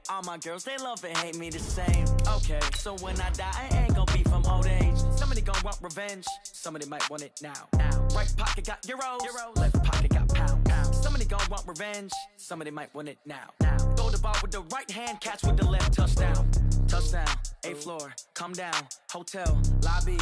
all my girls, they love and hate me the same. Okay, so when I die, I ain't gonna be from old age. Somebody gonna want revenge, somebody might want it now. Right pocket got euros, left pocket got pound. Somebody gonna want revenge, somebody might want it now. Throw the ball with the right hand, catch with the left, touchdown. Touchdown, 8th floor, come down, hotel, lobby.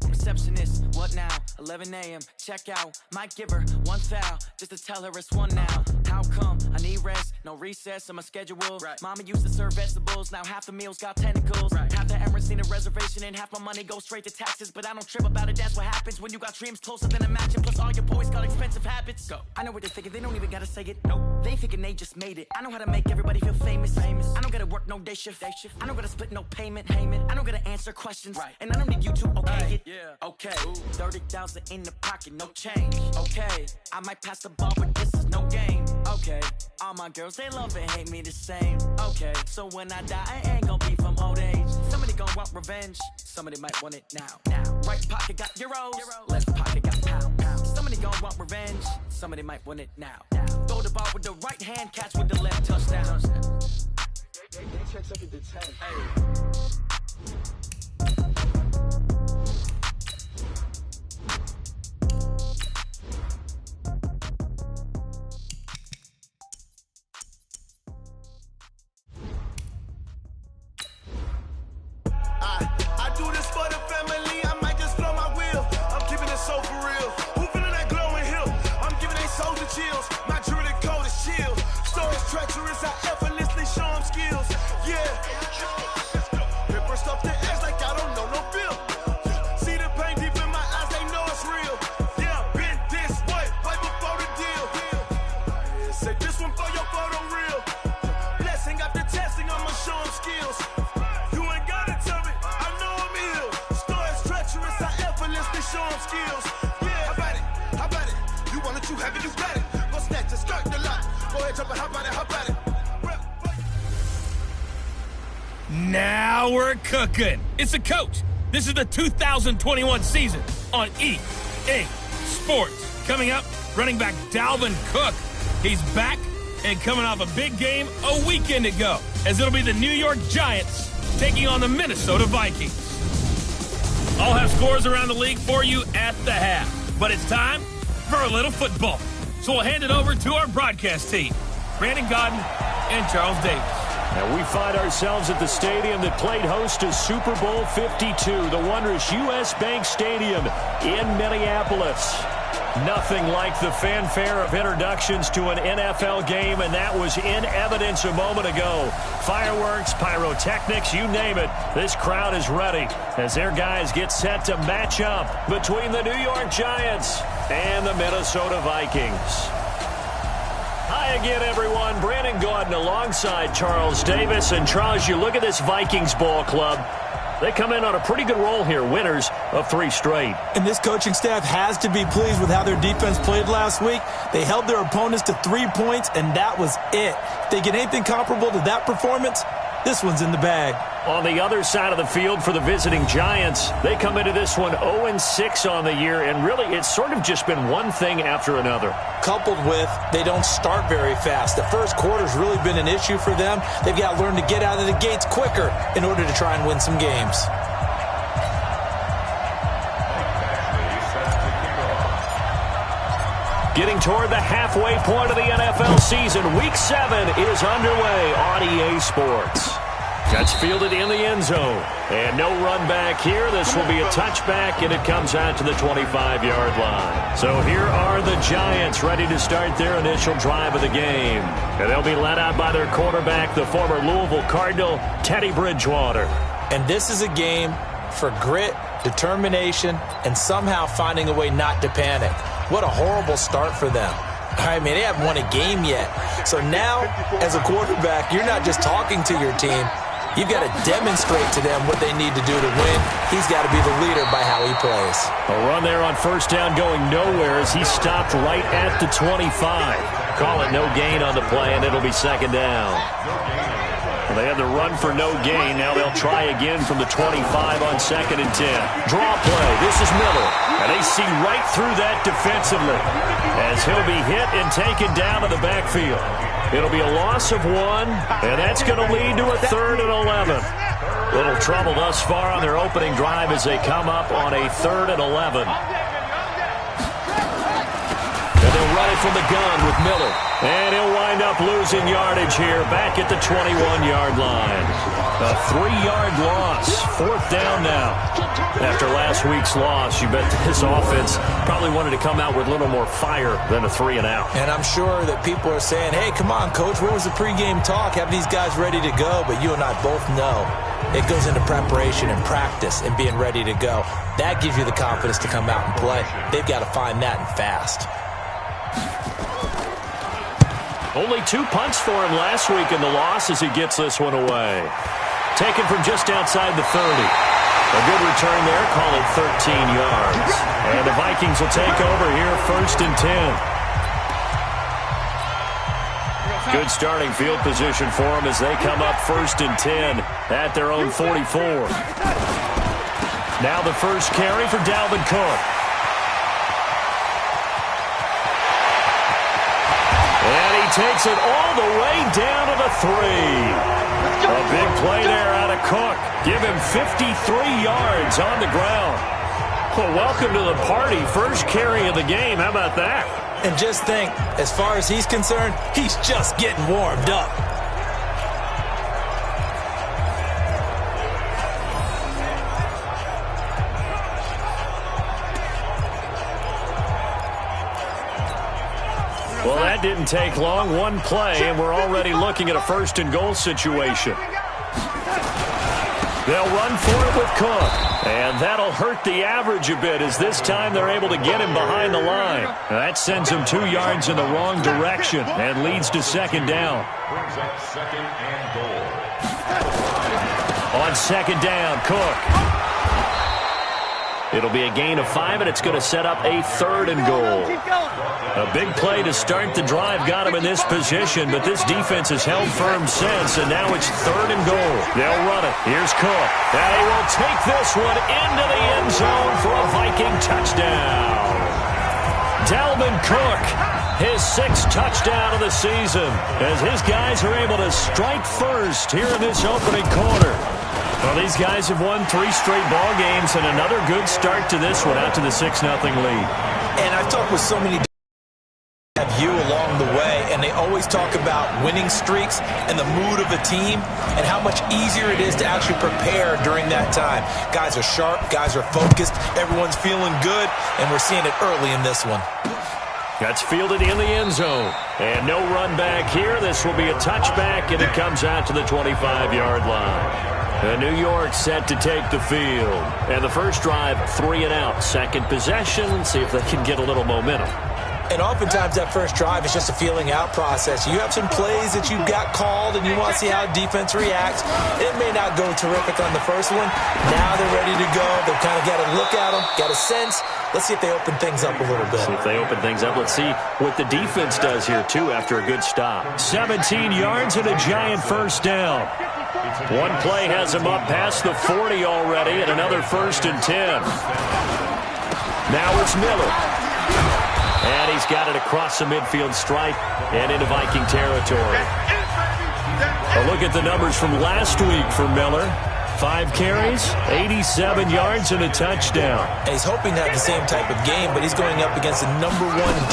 Receptionist, what now? 11 a.m. check out. Might give her one foul just to tell her it's one now. How come? I need rest, no recess on my schedule. Right. Mama used to serve vegetables, now half the meals got tentacles. Right. Half the Emirates need a reservation and half my money goes straight to taxes. But I don't trip about it, that's what happens when you got dreams closer than a match. Plus all your boys got expensive habits. Go. I know what they're thinking, they don't even gotta say it. Nope. They thinking they just made it. I know how to make everybody feel famous. I don't gotta work no day shift. I don't gotta split no payment. I don't gotta answer questions. Right. And I don't need you to okay it. Yeah. Okay, 30,000 in the pocket, no change. Okay, I might pass the ball, but this is no game. Okay, all my girls, they love and hate me the same. Okay, so when I die, I ain't gonna be from old age. Somebody gonna want revenge, somebody might want it now. Right pocket got euros, left pocket got pound. Somebody gonna want revenge, somebody might want it now. Throw the ball with the right hand, catch with the left, touchdown. They check second to 10. I do this for the family, I might just blow my wheel. I'm keeping it so for real. Who feeling that glowing hill? I'm giving they souls the chills. My jewelry code is chill. Stories treacherous, I effortlessly show them skills. Yeah. Ripper stuff the edge like I don't know no feel. See the pain deep in my eyes, they know it's real. Yeah, been this way, right before the deal. Say this one for your photo real. Blessing after testing, I'ma show them skills. Show them skills. Yeah, how about it? You want it, you have it, you got it. Go snatch it, skirt the lot. Go ahead, jump it, how about it? Now we're cooking. It's a coach. This is the 2021 season on EA Sports. Coming up, running back Dalvin Cook. He's back and coming off a big game a weekend ago, as it'll be the New York Giants taking on the Minnesota Vikings. I'll have scores around the league for you at the half. But it's time for a little football. So we'll hand it over to our broadcast team, Brandon Godden and Charles Davis. And we find ourselves at the stadium that played host to Super Bowl 52, the wondrous U.S. Bank Stadium in Minneapolis. Nothing like the fanfare of introductions to an NFL game, and that was in evidence a moment ago. Fireworks, pyrotechnics, you name it. This crowd is ready as their guys get set to match up between the New York Giants and the Minnesota Vikings. Hi again, everyone. Brandon Gaudin alongside Charles Davis. And Charles, you look at this Vikings ball club. They come in on a pretty good roll here, winners of 3 straight. And this coaching staff has to be pleased with how their defense played last week. They held their opponents to 3 points, and that was it. If they get anything comparable to that performance, this one's in the bag. On the other side of the field for the visiting Giants, they come into this one 0-6 on the year, and really it's sort of just been one thing after another. Coupled with they don't start very fast. The first quarter's really been an issue for them. They've got to learn to get out of the gates quicker in order to try and win some games. Getting toward the halfway point of the NFL season, Week 7 is underway on EA Sports. That's fielded in the end zone. And no run back here. This will be a touchback, and it comes out to the 25-yard line. So here are the Giants ready to start their initial drive of the game. And they'll be led out by their quarterback, the former Louisville Cardinal, Teddy Bridgewater. And this is a game for grit, determination, and somehow finding a way not to panic. What a horrible start for them. I mean, they haven't won a game yet. So now, as a quarterback, you're not just talking to your team. You've got to demonstrate to them what they need to do to win. He's got to be the leader by how he plays. A run there on first down going nowhere as he stopped right at the 25. Call it no gain on the play, and it'll be second down. Well, they had the run for no gain. Now they'll try again from the 25 on 2nd and 10. Draw play. This is Miller. And they see right through that defensively as he'll be hit and taken down to the backfield. It'll be a loss of 1, and that's going to lead to a 3rd and 11. Little trouble thus far on their opening drive as they come up on a 3rd and 11. And they'll run it from the gun with Miller. And he'll wind up losing yardage here back at the 21-yard line. A 3-yard loss. 4th down now. After last week's loss, you bet this offense probably wanted to come out with a little more fire than a 3-and-out. And I'm sure that people are saying, hey, come on, Coach, where was the pregame talk? Have these guys ready to go? But you and I both know it goes into preparation and practice and being ready to go. That gives you the confidence to come out and play. They've got to find that and fast. Only 2 punts for him last week in the loss as he gets this one away. Taken from just outside the 30. A good return there, call it 13 yards. And the Vikings will take over here 1st and 10. Good starting field position for them as they come up 1st and 10 at their own 44. Now the first carry for Dalvin Cook. And he takes it all the way down to the 3. A big play there out of Cook. Give him 53 yards on the ground. Well, welcome to the party. First carry of the game. How about that? And just think, as far as he's concerned, he's just getting warmed up. Well, that didn't take long. 1 play, and we're already looking at a 1st and goal situation. They'll run for it with Cook. And that'll hurt the average a bit as this time they're able to get him behind the line. That sends him 2 yards in the wrong direction and leads to 2nd down. On 2nd down, Cook. It'll be a gain of 5, and it's going to set up a 3rd and goal. A big play to start the drive got him in this position, but this defense has held firm since, and now it's 3rd and goal. They'll run it. Here's Cook. And he will take this one into the end zone for a Viking touchdown. Dalvin Cook, his 6th touchdown of the season, as his guys are able to strike first here in this opening quarter. Well, these guys have won 3 straight ball games, and another good start to this one out to the 6-0 lead. And I've talked with so many have you along the way, and they always talk about winning streaks and the mood of a team and how much easier it is to actually prepare during that time. Guys are sharp, guys are focused, everyone's feeling good, and we're seeing it early in this one. That's fielded in the end zone. And no run back here. This will be a touchback, and it comes out to the 25-yard line. And New York set to take the field. And the first drive, 3 and out. Second possession, see if they can get a little momentum. And oftentimes that first drive is just a feeling out process. You have some plays that you've got called, and you want to see how defense reacts. It may not go terrific on the first one. Now they're ready to go. They've kind of got to look at them, got a sense. Let's see if they open things up a little bit. See if they open things up. Let's see what the defense does here, too, after a good stop. 17 yards and a giant first down. One play has him up past the 40 already, and another 1st and 10. Now it's Miller. And he's got it across the midfield stripe and into Viking territory. A look at the numbers from last week for Miller. 5 carries, 87 yards, and a touchdown. And he's hoping to have the same type of game, but he's going up against the #1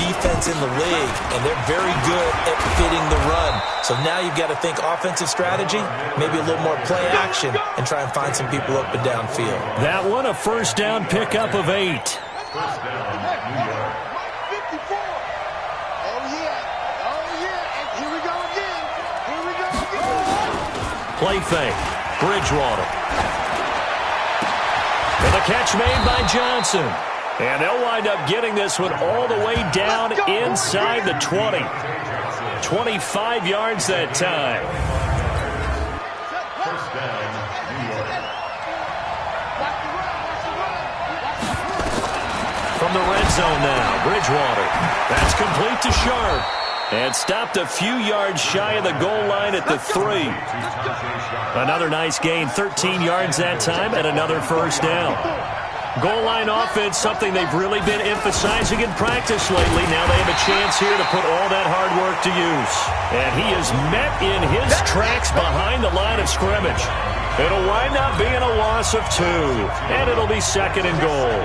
defense in the league, and they're very good at fitting the run. So now you've got to think offensive strategy, maybe a little more play action, and try and find some people up and downfield. That one, a first down pickup of 8. First down, New York. 54. Oh, yeah. Oh, yeah. And here we go again. Here we go again. Play fake. Bridgewater. And the catch made by Johnson. And they'll wind up getting this one all the way down inside the 20. 25 yards that time. First down, New York. From the red zone now, Bridgewater. That's complete to Sharp. And stopped a few yards shy of the goal line at the 3. Another nice gain, 13 yards that time, and another first down. Goal line offense, something they've really been emphasizing in practice lately. Now they have a chance here to put all that hard work to use. And he is met in his tracks behind the line of scrimmage. It'll wind up being a loss of 2, and it'll be 2nd and goal.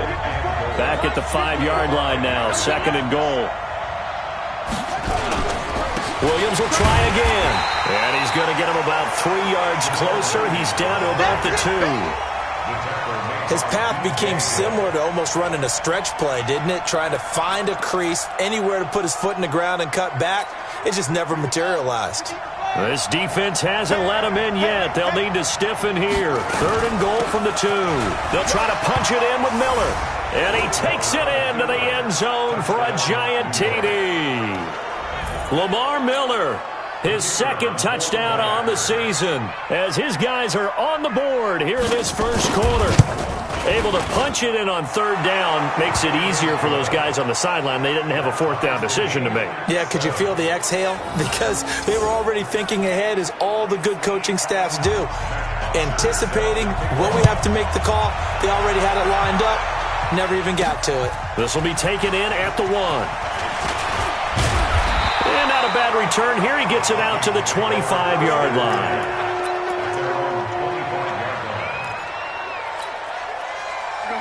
Back at the 5-yard line now, 2nd and goal. Williams will try again, and he's going to get him about 3 yards closer. He's down to about the 2. His path became similar to almost running a stretch play, didn't it? Trying to find a crease, anywhere to put his foot in the ground and cut back. It just never materialized. This defense hasn't let him in yet. They'll need to stiffen here. 3rd and goal from the 2. They'll try to punch it in with Miller. And he takes it into the end zone for a giant TD. Lamar Miller, his 2nd touchdown on the season, as his guys are on the board here in this first quarter. Able to punch it in on 3rd down makes it easier for those guys on the sideline. They didn't have a 4th down decision to make. Yeah, could you feel the exhale? Because they were already thinking ahead, as all the good coaching staffs do. Anticipating when we have to make the call. They already had it lined up. Never even got to it. This will be taken in at the 1. And not a bad return here. He gets it out to the 25-yard line.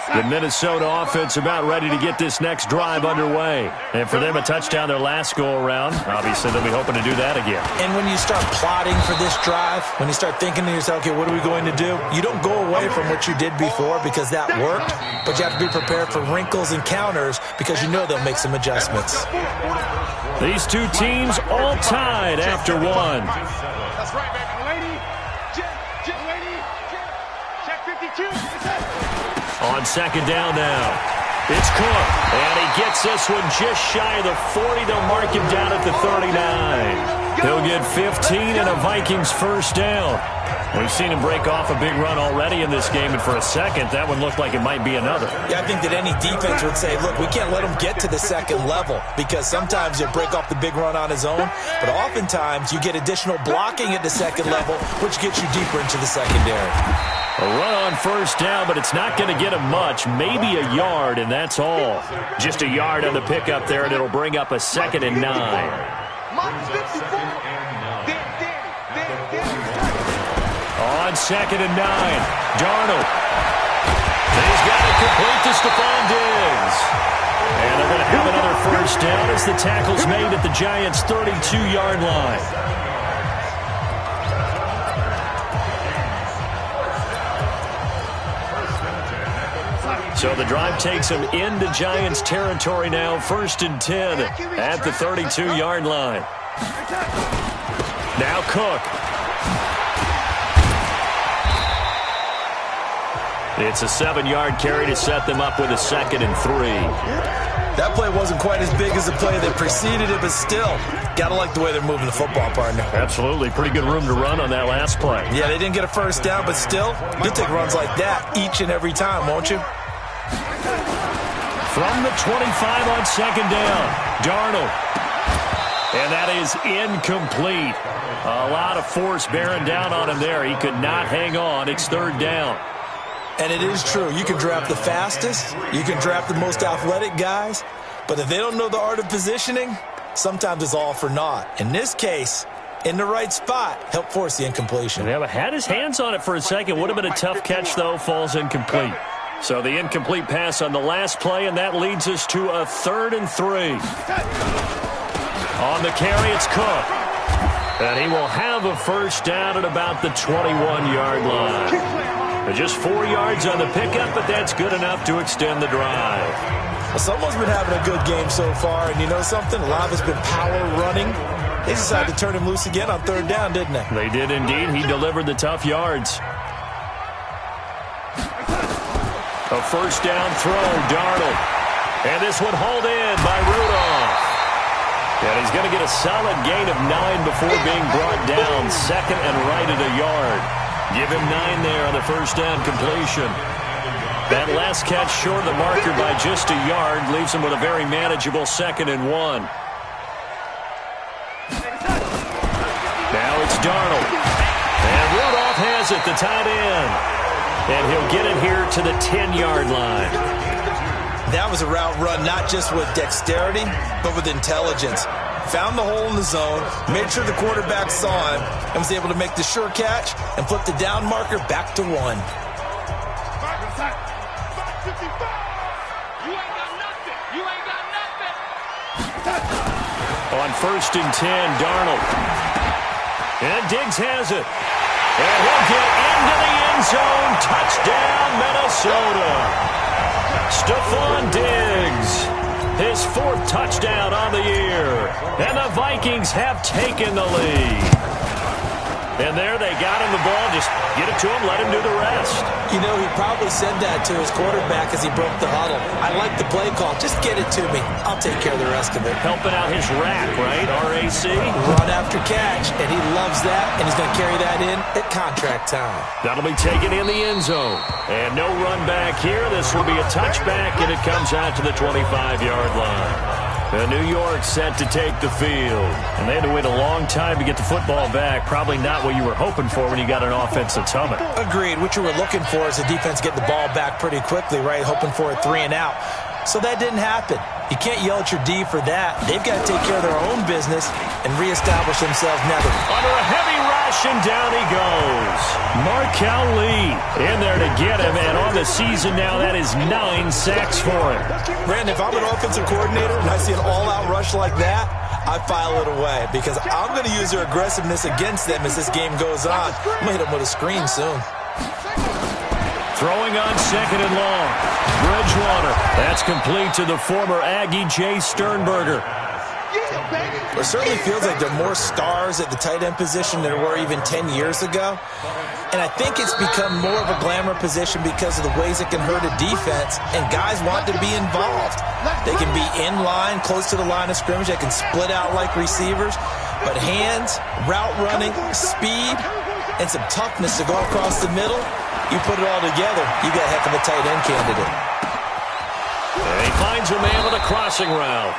The Minnesota offense about ready to get this next drive underway. And for them, a touchdown their last go-around. Obviously, they'll be hoping to do that again. And when you start plotting for this drive, when you start thinking to yourself, okay, what are we going to do? You don't go away from what you did before because that worked, but you have to be prepared for wrinkles and counters because you know they'll make some adjustments. These two teams all tied after 1. That's right, man. Lady, check 52. On 2nd down now, it's Cook, and he gets this one just shy of the 40. They'll mark him down at the 39. He'll get 15 and a Vikings first down. We've seen him break off a big run already in this game, and for a second, that one looked like it might be another. Yeah, I think that any defense would say, look, we can't let him get to the 2nd level, because sometimes he'll break off the big run on his own, but oftentimes you get additional blocking at the 2nd level, which gets you deeper into the secondary. A run on first down, but it's not going to get him much. Maybe a yard, and that's all. Just a yard on the pickup there, and it'll bring up a 2nd and 9. On 2nd and 9, Darnold. He's got it complete to Stephon Diggs. And they're going to have another first down as the tackle's made at the Giants' 32-yard line. So the drive takes him into Giants territory now. 1st and 10 at the 32-yard line. Now Cook. It's a 7-yard carry to set them up with a 2nd and 3. That play wasn't quite as big as the play that preceded it, but still, gotta like the way they're moving the football, partner. Absolutely. Pretty good room to run on that last play. Yeah, they didn't get a first down, but still, you'll take runs like that each and every time, won't you? From the 25 on 2nd down, Darnold. And that is incomplete. A lot of force bearing down on him there. He could not hang on. It's 3rd down. And it is true. You can draft the fastest. You can draft the most athletic guys. But if they don't know the art of positioning, sometimes it's all for naught. In this case, in the right spot, help force the incompletion. Yeah, but had his hands on it for a second. Would have been a tough catch, though. Falls incomplete. So the incomplete pass on the last play, and that leads us to a 3rd and 3. On the carry, it's Cook. And he will have a first down at about the 21-yard line. Just 4 yards on the pickup, but that's good enough to extend the drive. Well, someone's been having a good game so far, and you know something? A lot of it's been power running. They decided to turn him loose again on 3rd down, didn't they? They did indeed. He delivered the tough yards. A first down throw, Darnold. And this one hauled in by Rudolph. And he's going to get a solid gain of 9 before being brought down. 2nd and right at a yard. Give him 9 there on the first down completion. That last catch short of the marker by just a yard leaves him with a very manageable 2nd and 1. Darnold. And Rudolph has it, the tight end. And he'll get it here to the 10-yard line. That was a route run not just with dexterity, but with intelligence. Found the hole in the zone, made sure the quarterback saw him, and was able to make the sure catch and flip the down marker back to 1. You ain't got nothing. You ain't got nothing. On 1st and 10, Darnold. And Diggs has it. And he'll get into the end zone. Touchdown, Minnesota. Stephon Diggs. His 4th touchdown on the year. And the Vikings have taken the lead. And there they got him the ball. Just get it to him, let him do the rest. You know, he probably said that to his quarterback as he broke the huddle. I like the play call. Just get it to me. I'll take care of the rest of it. Helping out his rack, right? RAC. Run after catch, and he loves that, and he's going to carry that in at contract time. That'll be taken in the end zone. And no run back here. This will be a touchback, and it comes out to the 25-yard line. New York set to take the field. And they had to wait a long time to get the football back. Probably not what you were hoping for when you got an offense that's humming. Agreed. What you were looking for is the defense getting the ball back pretty quickly, right? Hoping for a 3 and out. So that didn't happen. You can't yell at your D for that. They've got to take care of their own business and reestablish themselves now. Under a heavy rush, and down he goes. Markel Lee in there to get him, and on the season now, that is 9 sacks for him. Brandon, if I'm an offensive coordinator and I see an all-out rush like that, I file it away because I'm going to use their aggressiveness against them as this game goes on. I'm going to hit them with a screen soon. Throwing on 2nd and long. Bridgewater. That's complete to the former Aggie, Jay Sternberger. It certainly feels like there are more stars at the tight end position than there were even 10 years ago. And I think it's become more of a glamour position because of the ways it can hurt a defense, and guys want to be involved. They can be in line, close to the line of scrimmage. They can split out like receivers. But hands, route running, speed, and some toughness to go across the middle, you put it all together, you got a heck of a tight end candidate. And he finds a man with a crossing route.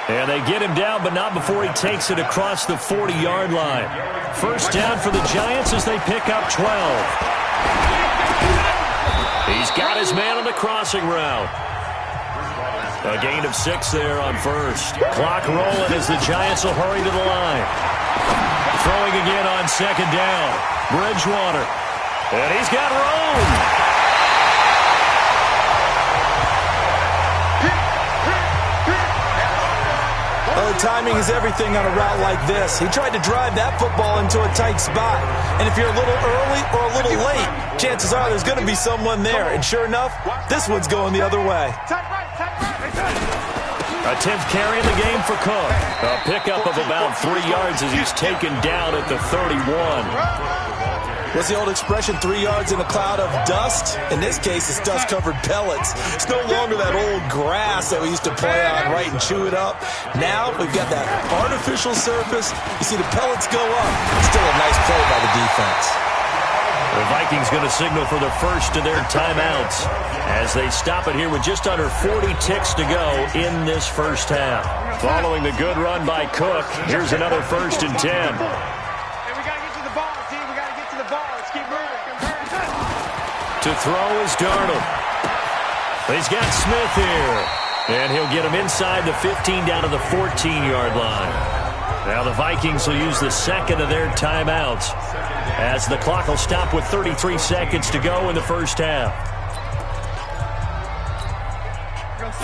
And they get him down, but not before he takes it across the 40-yard line. First down for the Giants as they pick up 12. He's got his man on the crossing route. A gain of 6 there on first. Clock rolling as the Giants will hurry to the line. Throwing again on 2nd down. Bridgewater. And he's got room. Timing is everything on a route like this. He tried to drive that football into a tight spot. And if you're a little early or a little late, chances are there's going to be someone there. And sure enough, this one's going the other way. A 10th carry in the game for Cook. A pickup of about 3 yards as he's taken down at the 31. What's the old expression, 3 yards in a cloud of dust? In this case, it's dust-covered pellets. It's no longer that old grass that we used to play on, right, and chew it up. Now we've got that artificial surface. You see the pellets go up. Still a nice play by the defense. The Vikings going to signal for the first of their timeouts as they stop it here with just under 40 ticks to go in this first half. Following the good run by Cook, here's another 1st and 10. To throw is Darnold. He's got Smith here. And he'll get him inside the 15 down to the 14-yard line. Now the Vikings will use the second of their timeouts as the clock will stop with 33 seconds to go in the first half.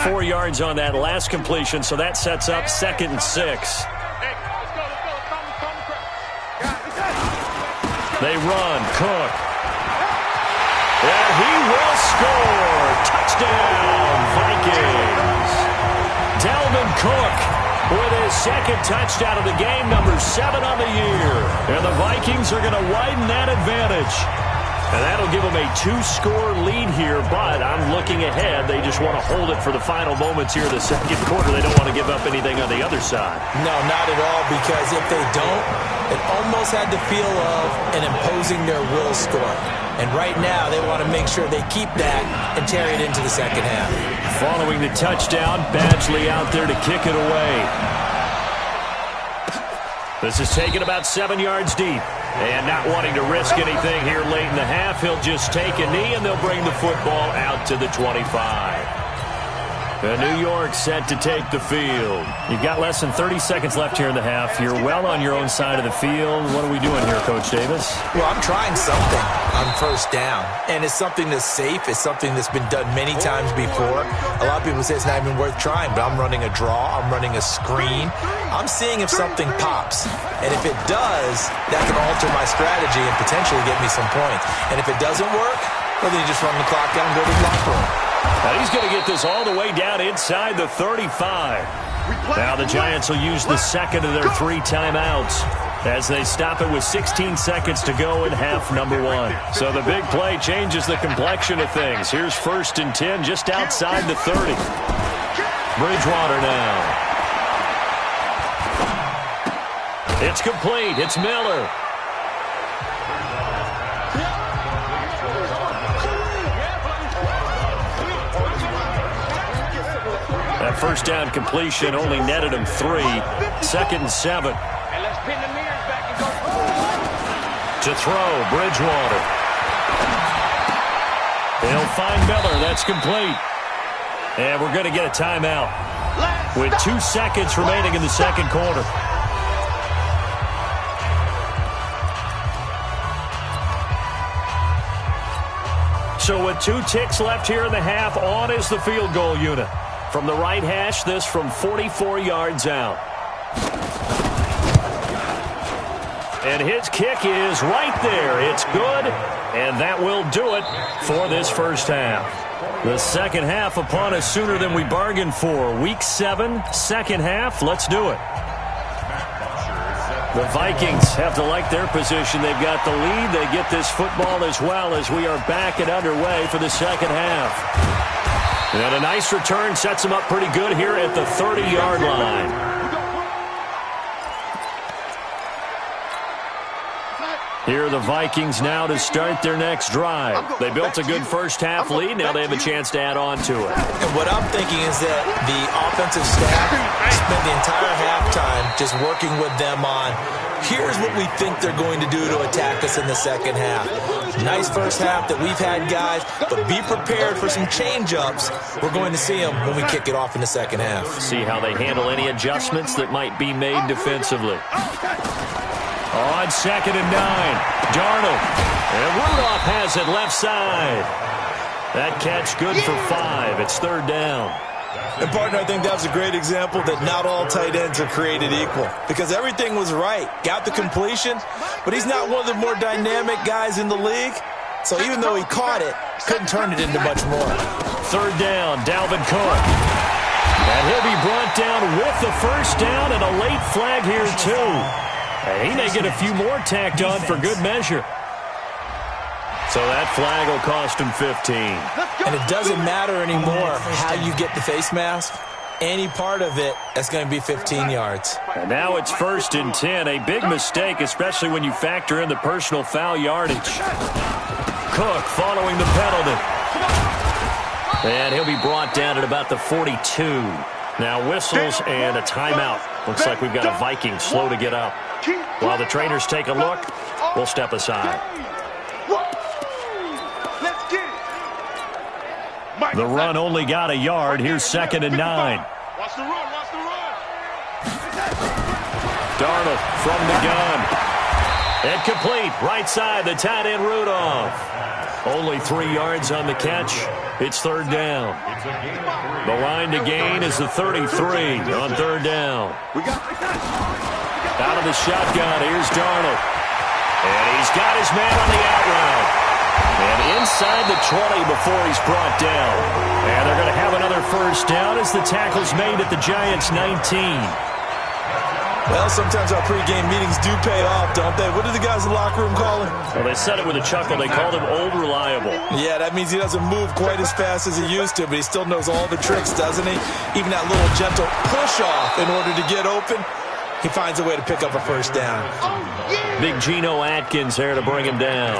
4 yards on that last completion, so that sets up 2nd and 6. They run. Cook. And he will score. Touchdown, Vikings. Dalvin Cook with his 2nd touchdown of the game, number 7 on the year. And the Vikings are going to widen that advantage. And that'll give them a 2-score lead here, but I'm looking ahead. They just want to hold it for the final moments here in the second quarter. They don't want to give up anything on the other side. No, not at all, because if they don't, it almost had the feel of an imposing their will score. And right now, they want to make sure they keep that and carry it into the second half. Following the touchdown, Badgley out there to kick it away. This is taken about 7 yards deep. And not wanting to risk anything here late in the half, he'll just take a knee, and they'll bring the football out to the 25. New York set to take the field. You've got less than 30 seconds left here in the half. You're well on your own side of the field. What are we doing here, Coach Davis? Well, I'm trying something on first down, and it's something that's safe. It's something that's been done many times before. A lot of people say it's not even worth trying, but I'm running a draw. I'm running a screen. I'm seeing if something pops, and if it does, that can alter my strategy and potentially get me some points. And if it doesn't work, well, then you just run the clock down and go to the locker room. Now he's going to get this all the way down inside the 35. Now the Giants will use the second of their 3 timeouts as they stop it with 16 seconds to go in half number 1. So the big play changes the complexion of things. Here's 1st and 10 just outside the 30. Bridgewater now. It's complete. It's Miller. That first down completion only netted him 3. 2nd and 7. To throw, Bridgewater. He'll find Miller. That's complete. And we're going to get a timeout with 2 seconds remaining in the second quarter. So with 2 ticks left here in the half, on is the field goal unit. From the right hash, this from 44 yards out. And his kick is right there. It's good, and that will do it for this first half. The second half upon us sooner than we bargained for. Week 7, second half. Let's do it. The Vikings have to like their position. They've got the lead. They get this football as well as we are back and underway for the second half. And a nice return sets them up pretty good here at the 30-yard line. Here are the Vikings now to start their next drive. They built a good first half lead. Now they have a chance to add on to it. And what I'm thinking is that the offensive staff spent the entire halftime just working with them on, here's what we think they're going to do to attack us in the second half. Nice first half that we've had, guys, but be prepared for some change-ups. We're going to see them when we kick it off in the second half. See how they handle any adjustments that might be made defensively. On 2nd and 9, Darnold. And Rudolph has it left side. That catch good for 5. It's 3rd down. And, partner, I think that was a great example that not all tight ends are created equal because everything was right. Got the completion, but he's not one of the more dynamic guys in the league. So even though he caught it, couldn't turn it into much more. 3rd down, Dalvin Cook. And he'll be brought down with the first down and a late flag here, too. And he may get a few more tacked on for good measure. So that flag will cost him 15. And it doesn't matter anymore how you get the face mask. Any part of it, that's going to be 15 yards. And now it's 1st and 10. A big mistake, especially when you factor in the personal foul yardage. Cook following the penalty. And he'll be brought down at about the 42. Now whistles and a timeout. Looks like we've got a Viking slow to get up. While the trainers take a look, we'll step aside. The run only got a yard. Here's 2nd and 9. Watch the run, watch the run. Darnold from the gun. Incomplete. Right side, the tight end Rudolph. Only 3 yards on the catch. It's 3rd down. The line to gain is the 33 on 3rd down. Out of the shotgun, here's Darnold. And he's got his man on the out route. And inside the 20 before he's brought down. And they're going to have another first down as the tackle's made at the Giants' 19. Well, sometimes our pregame meetings do pay off, don't they? What do the guys in the locker room call him? Well, they said it with a chuckle. They called him Old Reliable. Yeah, that means he doesn't move quite as fast as he used to, but he still knows all the tricks, doesn't he? Even that little gentle push-off in order to get open, he finds a way to pick up a first down. Big Geno Atkins there to bring him down.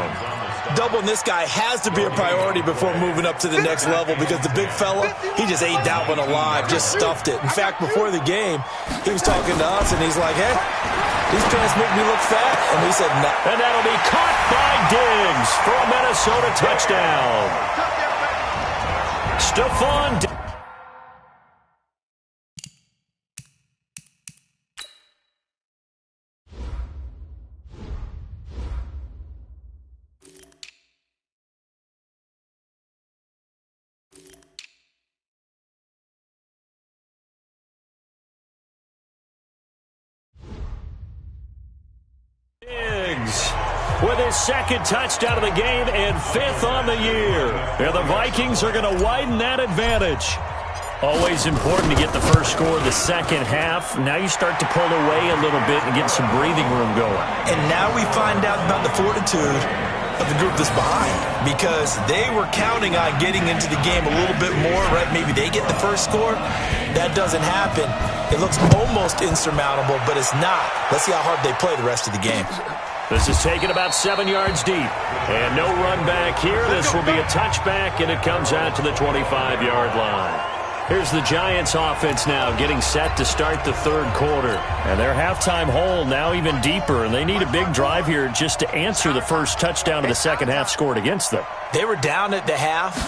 Doubling this guy has to be a priority before moving up to the next level because the big fella, he just ate that one alive, just stuffed it. In fact, before the game, he was talking to us, and he's like, hey, these pants make me look fat. And he said, no. And that'll be caught by Diggs for a Minnesota touchdown. Stephon Diggs. With his second touchdown of the game and 5th on the year. And the Vikings are going to widen that advantage. Always important to get the first score of the second half. Now you start to pull away a little bit and get some breathing room going. And now we find out about the fortitude of the group that's behind, because they were counting on getting into the game a little bit more, right? Maybe they get the first score. That doesn't happen. It looks almost insurmountable, but it's not. Let's see how hard they play the rest of the game. This is taken about 7 yards deep. And no run back here. This will be a touchback, and it comes out to the 25-yard line. Here's the Giants offense now getting set to start the third quarter. And their halftime hole now even deeper, and they need a big drive here just to answer the first touchdown of the second half scored against them. They were down at the half.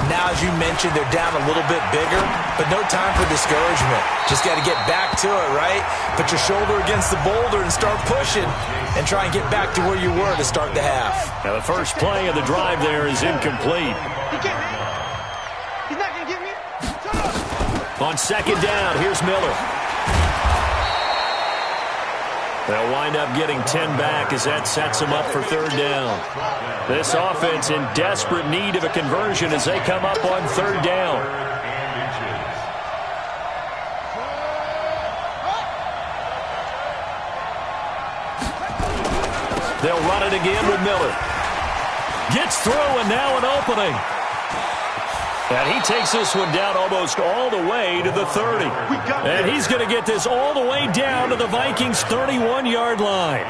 Now, as you mentioned, they're down a little bit bigger, but no time for discouragement. Just got to get back to it, right? Put your shoulder against the boulder and start pushing and try and get back to where you were to start the half. Now, the first play of the drive there is incomplete. He's not going to get me. On second down, here's Miller. They'll wind up getting 10 back as that sets them up for third down. This offense in desperate need of a conversion as they come up on third down. They'll run it again with Miller. Gets through, and now an opening. And he takes this one down almost all the way to the 30. And he's going to get this all the way down to the Vikings' 31-yard line.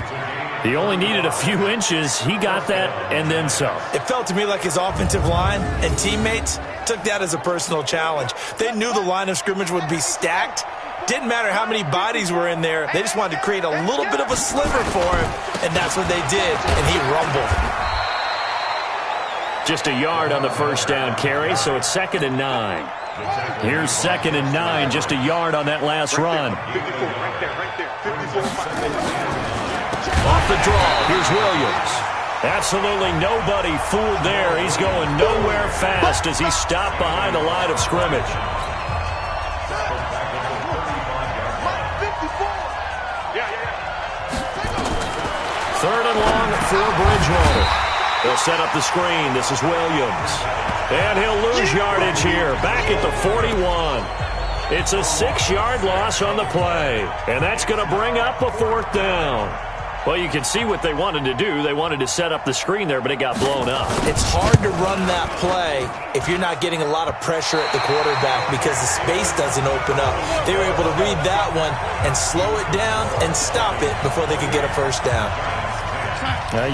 He only needed a few inches. He got that and then some. It felt to me like his offensive line and teammates took that as a personal challenge. They knew the line of scrimmage would be stacked. Didn't matter how many bodies were in there. They just wanted to create a little bit of a sliver for him, and that's what they did, and he rumbled. Just a yard on the first down carry, so it's 2nd and 9. Here's 2nd and 9, just a yard on that last run. Off the draw, here's Williams. Absolutely nobody fooled there. He's going nowhere fast as he stopped behind the line of scrimmage. Third and long for Bridgewater. They'll set up the screen. This is Williams. And he'll lose yardage here. Back at the 41. It's a 6-yard loss on the play. And that's going to bring up a 4th down. Well, you can see what they wanted to do. They wanted to set up the screen there, but it got blown up. It's hard to run that play if you're not getting a lot of pressure at the quarterback because the space doesn't open up. They were able to read that one and slow it down and stop it before they could get a first down.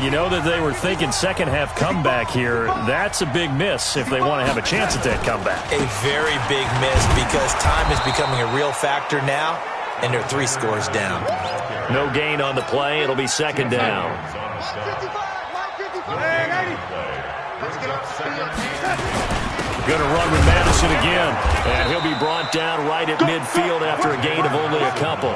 You know that they were thinking second half comeback here. That's a big miss if they want to have a chance at that comeback. A very big miss because time is becoming a real factor now, and they're 3 scores down. No gain on the play. It'll be 2nd down. Going to run with Madison again, and he'll be brought down right at midfield after a gain of only a couple.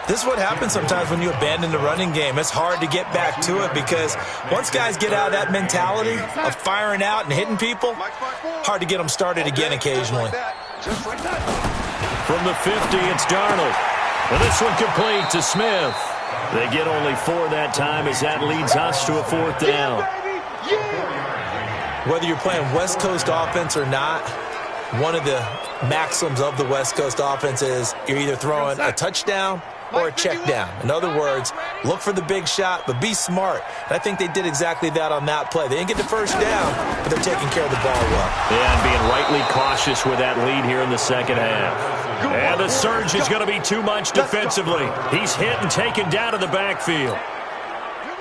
This is what happens sometimes when you abandon the running game. It's hard to get back to it because once guys get out of that mentality of firing out and hitting people, hard to get them started again occasionally. From the 50, it's Darnold. And this one complete to Smith. They get only 4 that time as that leads us to a 4th down. Whether you're playing West Coast offense or not, one of the maxims of the West Coast offense is you're either throwing a touchdown or a check down. In other words, look for the big shot, but be smart. And I think they did exactly that on that play. They didn't get the first down, but they're taking care of the ball well. Yeah, and being rightly cautious with that lead here in the second half. And the surge is going to be too much defensively. He's hit and taken down to the backfield.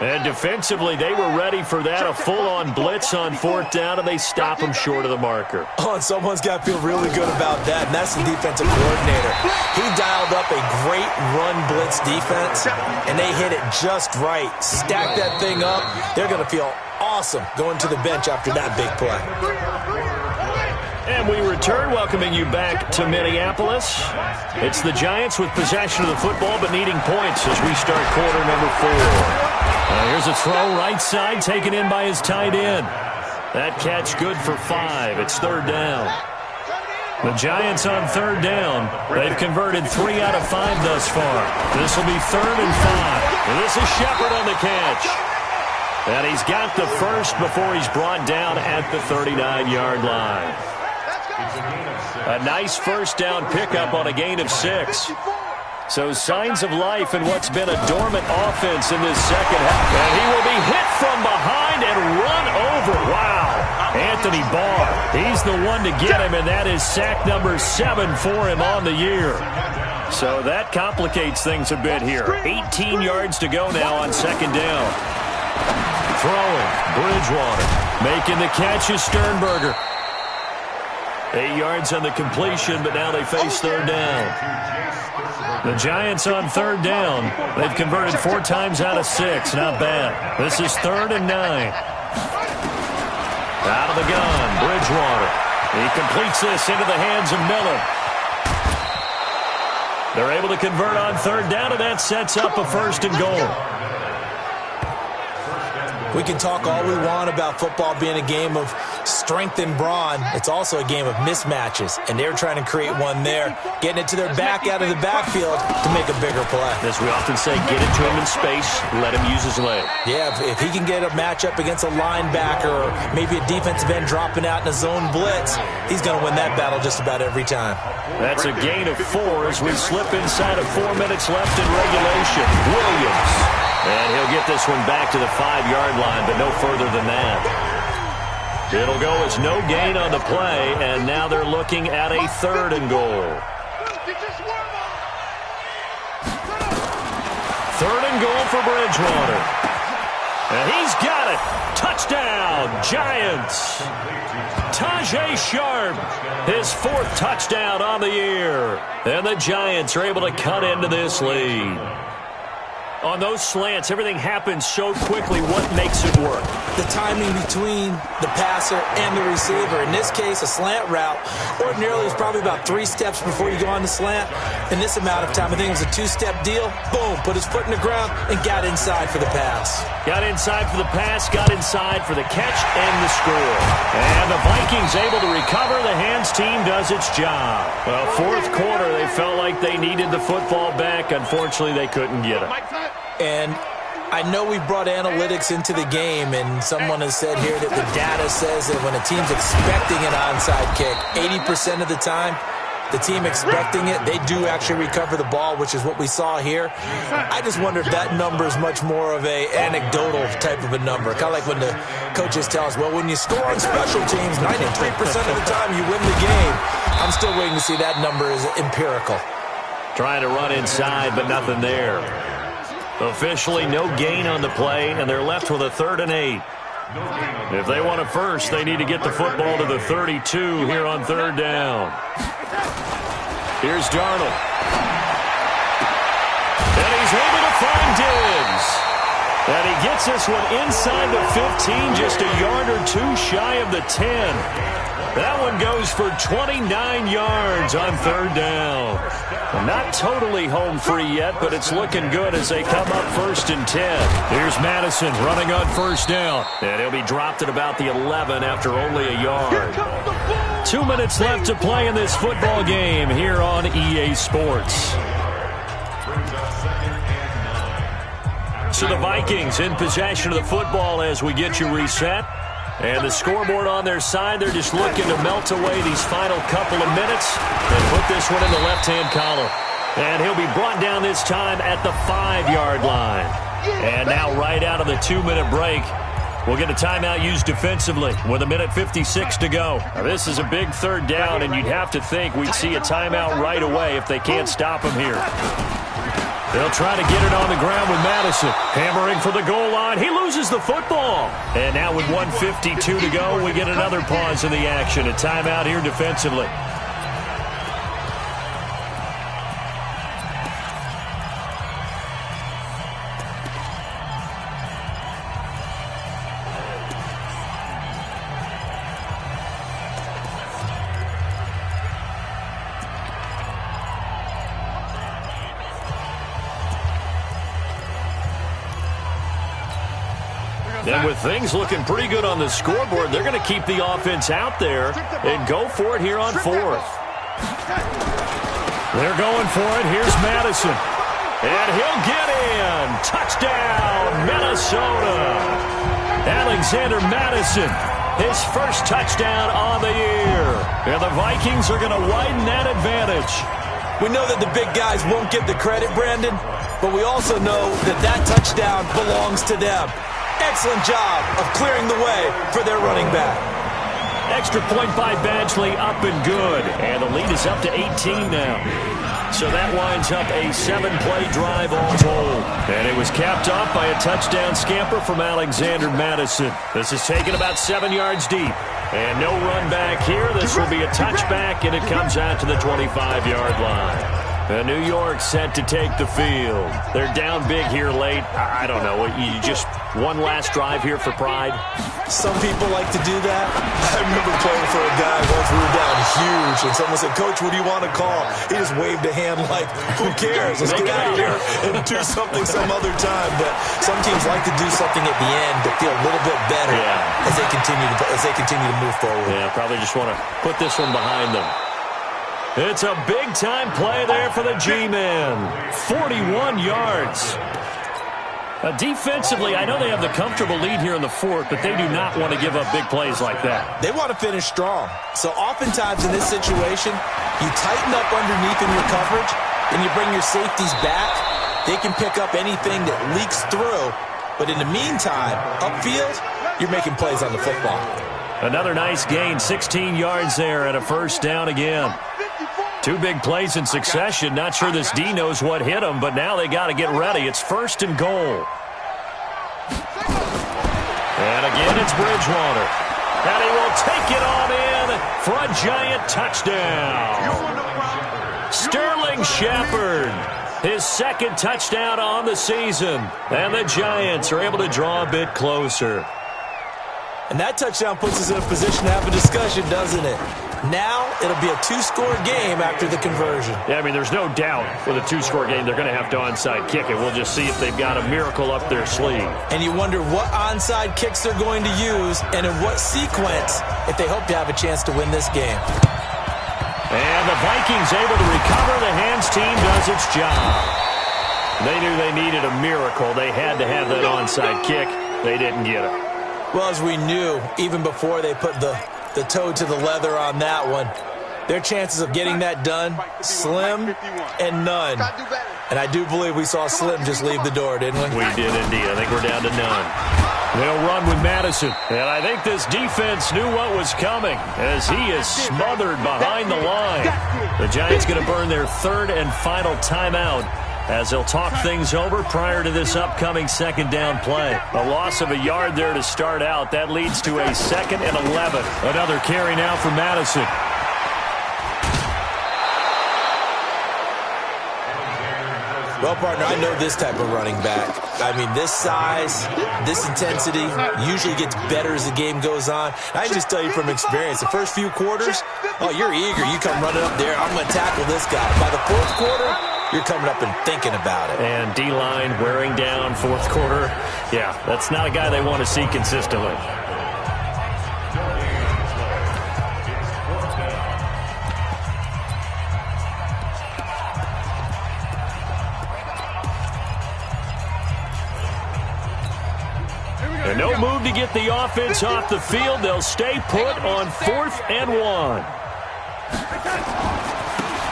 And defensively, they were ready for that, a full-on blitz on 4th down, and they stop him short of the marker. Oh, and someone's got to feel really good about that, and that's the defensive coordinator. He dialed up a great run blitz defense, and they hit it just right. Stack that thing up. They're going to feel awesome going to the bench after that big play. And we return, welcoming you back to Minneapolis. It's the Giants with possession of the football, but needing points as we start quarter number 4. Here's a throw right side, taken in by his tight end. That catch good for 5. It's 3rd down. The Giants on 3rd down. They've converted 3 out of 5 thus far. This will be 3rd and 5. And this is Shepard on the catch. And he's got the first before he's brought down at the 39-yard line. A nice first down pickup on a gain of 6. So signs of life in what's been a dormant offense in this second half. And he will be hit from behind and run over. Wow. Anthony Barr, he's the one to get him, and that is sack number 7 for him on the year. So that complicates things a bit here. 18 yards to go now on 2nd down. Throwing, Bridgewater. Making the catch is Sternberger. 8 yards on the completion, but now they face 3rd down. The Giants on 3rd down. They've converted 4 times out of 6. Not bad. This is 3rd and 9. Out of the gun, Bridgewater. He completes this into the hands of Miller. They're able to convert on 3rd down, and that sets up a 1st and goal. We can talk all we want about football being a game of strength and brawn. It's also a game of mismatches, and they're trying to create one there, getting it to their back out of the backfield to make a bigger play. As we often say, get it to him in space, let him use his leg. Yeah, if he can get a matchup against a linebacker or maybe a defensive end dropping out in a zone blitz, he's going to win that battle just about every time. That's a gain of 4 as we slip inside of 4 minutes left in regulation. Williams. And he'll get this one back to the 5-yard line, but no further than that. It'll go as no gain on the play, and now they're looking at a 3rd and goal. 3rd and goal for Bridgewater. And he's got it. Touchdown, Giants. Tajay Sharp, his 4th touchdown on the year. And the Giants are able to cut into this lead. On those slants, everything happens so quickly. What makes it work? The timing between the passer and the receiver. In this case, a slant route ordinarily is probably about 3 steps before you go on the slant. In this amount of time, I think it was a 2-step deal. Boom, put his foot in the ground and got inside for the pass. Got inside for the pass, got inside for the catch and the score. And the Vikings able to recover. The hands team does its job. Well, 4th quarter, they felt like they needed the football back. Unfortunately, they couldn't get it. And I know we brought analytics into the game, and someone has said here that the data says that when a team's expecting an onside kick, 80% of the time, the team expecting it, they do actually recover the ball, which is what we saw here. I just wonder if that number is much more of a anecdotal type of a number. Kind of like when the coaches tell us, well, when you score on special teams, 93% of the time you win the game. I'm still waiting to see that number is empirical. Trying to run inside, but nothing there. Officially no gain on the play, and they're left with a 3rd and 8. If they want a first, they need to get the football to the 32 here on 3rd down. Here's Darnold. And he's able to find Diggs. And he gets this one inside the 15, just a yard or 2 shy of the 10. That one goes for 29 yards on 3rd down. Not totally home free yet, but it's looking good as they come up 1st and 10. Here's Madison running on 1st down. And he'll be dropped at about the 11 after only a yard. 2 minutes left to play in this football game here on EA Sports. So the Vikings in possession of the football as we get you reset. And the scoreboard on their side, they're just looking to melt away these final couple of minutes and put this one in the left-hand column. And he'll be brought down this time at the 5-yard line. And now right out of the 2-minute break, we'll get a timeout used defensively with 1:56 to go. Now, this is a big 3rd down, and you'd have to think we'd see a timeout right away if they can't stop him here. They'll try to get it on the ground with Madison. Hammering for the goal line. He loses the football. And now with 1:52 to go, we get another pause in the action. A timeout here defensively. And with things looking pretty good on the scoreboard, they're going to keep the offense out there and go for it here on fourth. They're going for it. Here's Madison. And he'll get in. Touchdown, Minnesota. Alexander Madison, his first touchdown on the year. And the Vikings are going to widen that advantage. We know that the big guys won't get the credit, Brandon, but we also know that that touchdown belongs to them. Excellent job of clearing the way for their running back. Extra point by Badgley, up and good. And the lead is up to 18 now. So that winds up a 7-play drive all told. And it was capped off by a touchdown scamper from Alexander Madison. This is taken about 7 yards deep. And no run back here. This will be a touchback, and it comes out to the 25-yard line. New York set to take the field. They're down big here late. I don't know. You just one last drive here for pride? Some people like to do that. I remember playing for a guy once. We were down huge, and someone said, "Coach, what do you want to call?" He just waved a hand like, "Who cares? Let's get out of here and do something some other time." But some teams like to do something at the end to feel a little bit better as they continue to move forward. Yeah, probably just want to put this one behind them. It's a big-time play there for the G-Men. 41 yards. Defensively, I know they have the comfortable lead here in the fourth, but they do not want to give up big plays like that. They want to finish strong. So oftentimes in this situation, you tighten up underneath in your coverage, and you bring your safeties back. They can pick up anything that leaks through. But in the meantime, upfield, you're making plays on the football. Another nice gain, 16 yards there and a first down again. 2 big plays in succession. Not sure this D knows what hit him, but now they got to get ready. It's first and goal. And again, it's Bridgewater. And he will take it on in for a giant touchdown. Sterling Shepard, his second touchdown on the season. And the Giants are able to draw a bit closer. And that touchdown puts us in a position to have a discussion, doesn't it? Now it'll be a 2-score game after the conversion. Yeah, I mean, there's no doubt with a 2-score game they're going to have to onside kick it. We'll just see if they've got a miracle up their sleeve. And you wonder what onside kicks they're going to use and in what sequence if they hope to have a chance to win this game. And the Vikings able to recover. The hands team does its job. They knew they needed a miracle. They had to have that onside kick. They didn't get it. Well, as we knew, even before they put the toe to the leather on that one, their chances of getting that done, slim and none. And I do believe we saw Slim just leave the door, didn't we? We did indeed. I think we're down to none. They'll run with Madison. And I think this defense knew what was coming as he is smothered behind the line. The Giants going to burn their third and final timeout as they'll talk things over prior to this upcoming second down play. A loss of a yard there to start out. That leads to a 2nd and 11. Another carry now for Madison. Well, partner, I know this type of running back. I mean, this size, this intensity usually gets better as the game goes on. I can just tell you from experience, the first few quarters, oh, you're eager. You come running up there, I'm going to tackle this guy. By the fourth quarter, you're coming up and thinking about it. And D-line wearing down fourth quarter. Yeah, that's not a guy they want to see consistently. And no move to get the offense off the field. They'll stay put on 4th and 1.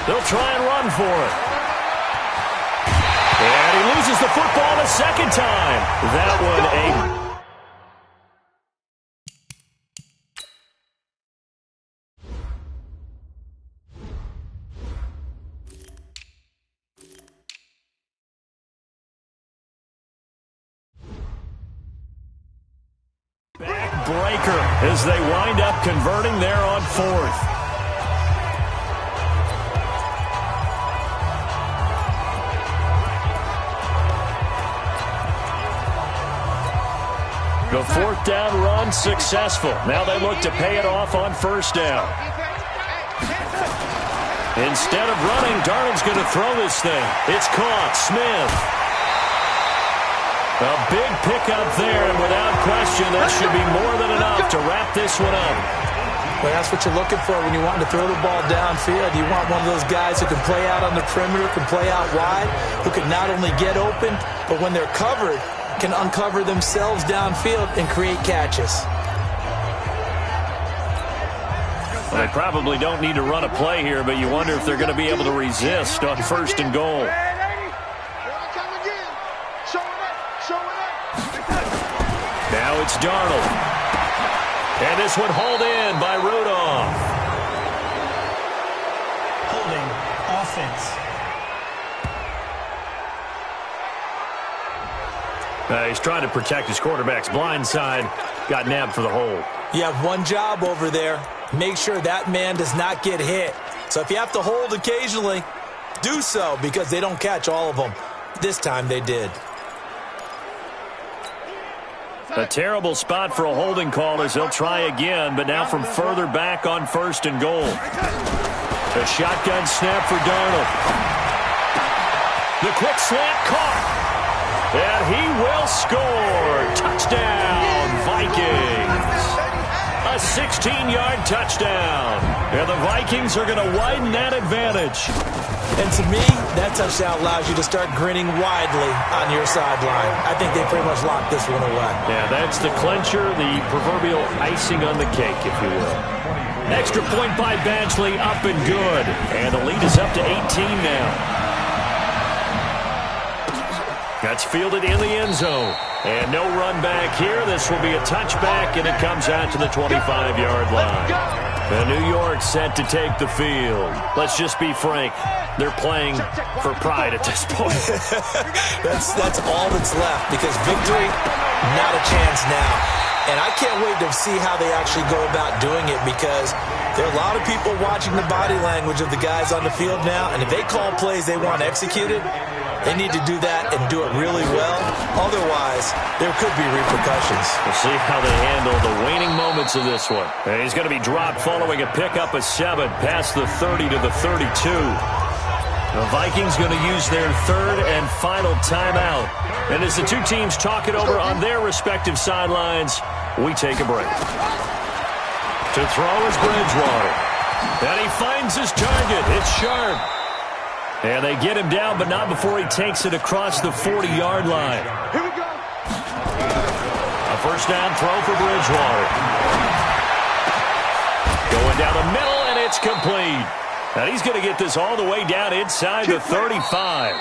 They'll try and run for it. And he loses the football a second time. That one a breaker as they wind up converting there on fourth. The fourth down run successful. Now they look to pay it off on first down. Instead of running, Darnold's going to throw this thing. It's caught. Smith. A big pickup there, and without question, that should be more than enough to wrap this one up. Well, that's what you're looking for when you want to throw the ball downfield. You want one of those guys who can play out on the perimeter, can play out wide, who can not only get open, but when they're covered, can uncover themselves downfield and create catches. Well, they probably don't need to run a play here, but you wonder if they're going to be able to resist on first and goal. Now it's Darnold. And this one hauled in by Rudolph. Holding offense. He's trying to protect his quarterback's blind side. Got nabbed for the hold. You have one job over there. Make sure that man does not get hit. So if you have to hold occasionally, do so, because they don't catch all of them. This time they did. A terrible spot for a holding call as they'll try again, but now from further back on first and goal. A shotgun snap for Darnold. The quick slant caught. And he will score. Touchdown, Vikings. A 16-yard touchdown. And the Vikings are going to widen that advantage. And to me, that touchdown allows you to start grinning widely on your sideline. I think they pretty much locked this one away. Yeah, that's the clincher, the proverbial icing on the cake, if you will. Extra point by Badgley, up and good. And the lead is up to 18 now. That's fielded in the end zone. And no run back here. This will be a touchback, and it comes out to the 25-yard line. And New York set to take the field. Let's just be frank. They're playing for pride at this point. That's all that's left, because victory, not a chance now. And I can't wait to see how they actually go about doing it, because there are a lot of people watching the body language of the guys on the field now, and if they call plays they want executed, they need to do that and do it really well. Otherwise, there could be repercussions. We'll see how they handle the waning moments of this one. And he's going to be dropped following a pickup of 7 past the 30 to the 32. The Vikings going to use their third and final timeout. And as the two teams talk it over on their respective sidelines, we take a break. To throw is Bridgewater. And he finds his target. It's Sharp. And they get him down, but not before he takes it across the 40-yard line. Here we go. A first down throw for Bridgewater. Going down the middle, and it's complete. And he's going to get this all the way down inside the 35.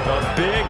A big